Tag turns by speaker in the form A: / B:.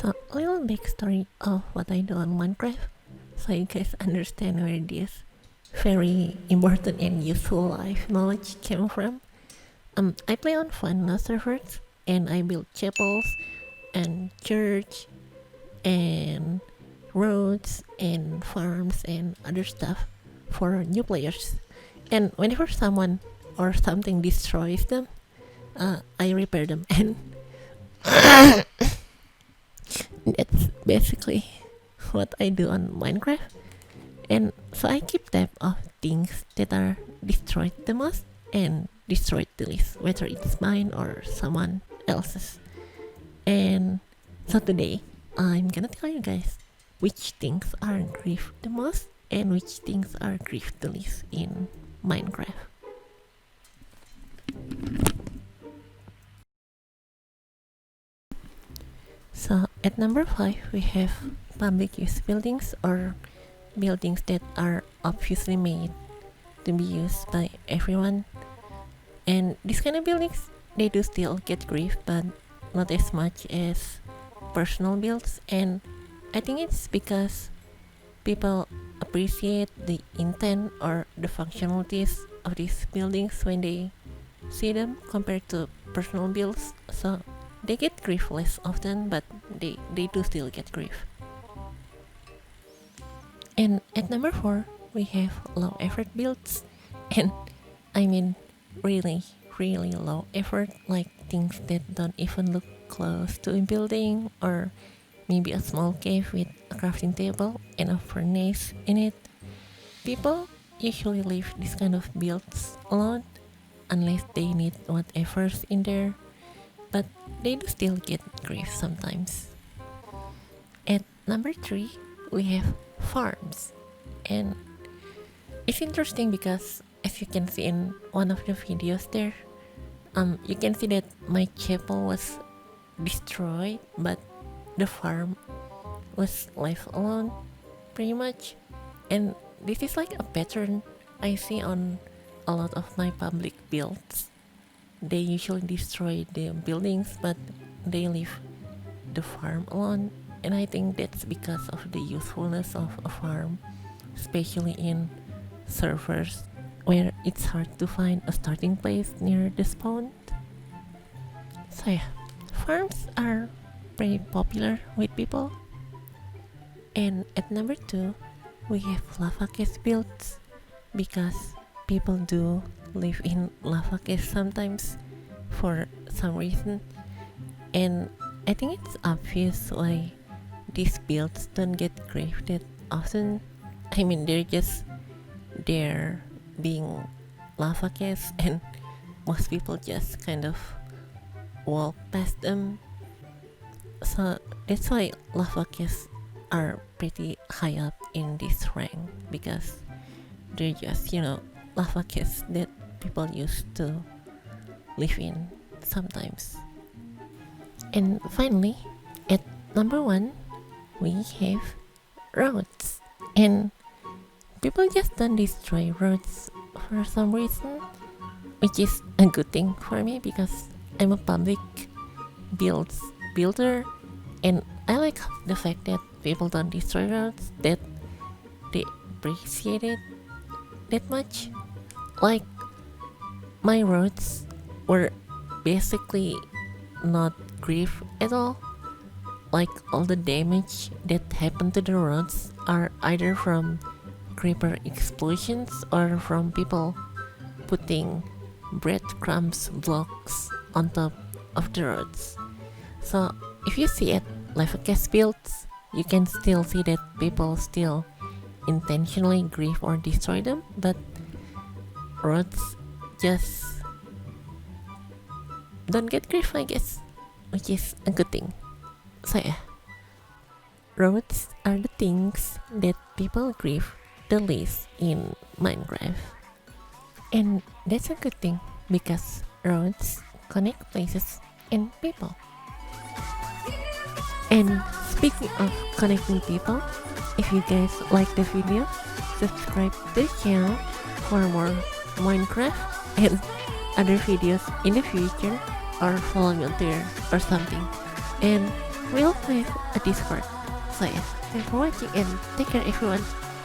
A: A little backstory of what I do on Minecraft, so you guys understand where this very important and useful life knowledge came from. I play on fun servers, and I build chapels and church and roads and farms and other stuff for new players. And whenever someone or something destroys them, I repair them, and that's basically what I do on Minecraft. And so I keep tab of things that are destroyed the most and destroyed the least, whether it's mine or someone else's. And so today I'm gonna tell you guys which things are griefed the most and which things are griefed the least in Minecraft. So at number 5 we have public use buildings, or buildings that are obviously made to be used by everyone. And these kind of buildings, they do still get grief, but not as much as personal builds. And I think it's because people appreciate the intent or the functionalities of these buildings when they see them compared to personal builds. So they get grief less often, but they do still get grief. And at number 4 we have low effort builds, and I mean really low effort, like things that don't even look close to a building, or maybe a small cave with a crafting table and a furnace in it. People usually leave this kind of builds alone unless they need whatever's in there, but they do still get grief sometimes. At number 3 we have farms, and it's interesting because as you can see in one of the videos there, you can see that my chapel was destroyed, but the farm was left alone pretty much. And this is like a pattern I see on a lot of my public builds. They usually destroy the buildings, but they leave the farm alone. And I think that's because of the usefulness of a farm, especially in servers where it's hard to find a starting place near the spawn. So yeah, farms are pretty popular with people. And at number 2 we have lava cave builds, because people do live in lava caves sometimes for some reason. And I think it's obvious why these builds don't get crafted often. I mean, they're just there being lava caves, and most people just kind of walk past them. So that's why lava caves are pretty high up in this rank, because they're just, lava caves that people used to live in sometimes. And finally, at number 1 we have roads, and people just don't destroy roads for some reason, which is a good thing for me because I'm a public builds builder, and I like the fact that people don't destroy roads, that they appreciate it that much. Like, my roads were basically not grief at all. Like, all the damage that happened to the roads are either from creeper explosions or from people putting breadcrumbs blocks on top of the roads. So if you see at lava cave builds, you can still see that people still intentionally grief or destroy them, but roads just don't get grief, I guess, which is a good thing. So yeah, roads are the things that people grieve the least in Minecraft. And that's a good thing because roads connect places and people. And speaking of connecting people, if you guys like the video, subscribe to the channel for more Minecraft and other videos in the future, or follow me on Twitter or something. And we'll have a Discord. So yeah, thanks for watching and take care everyone.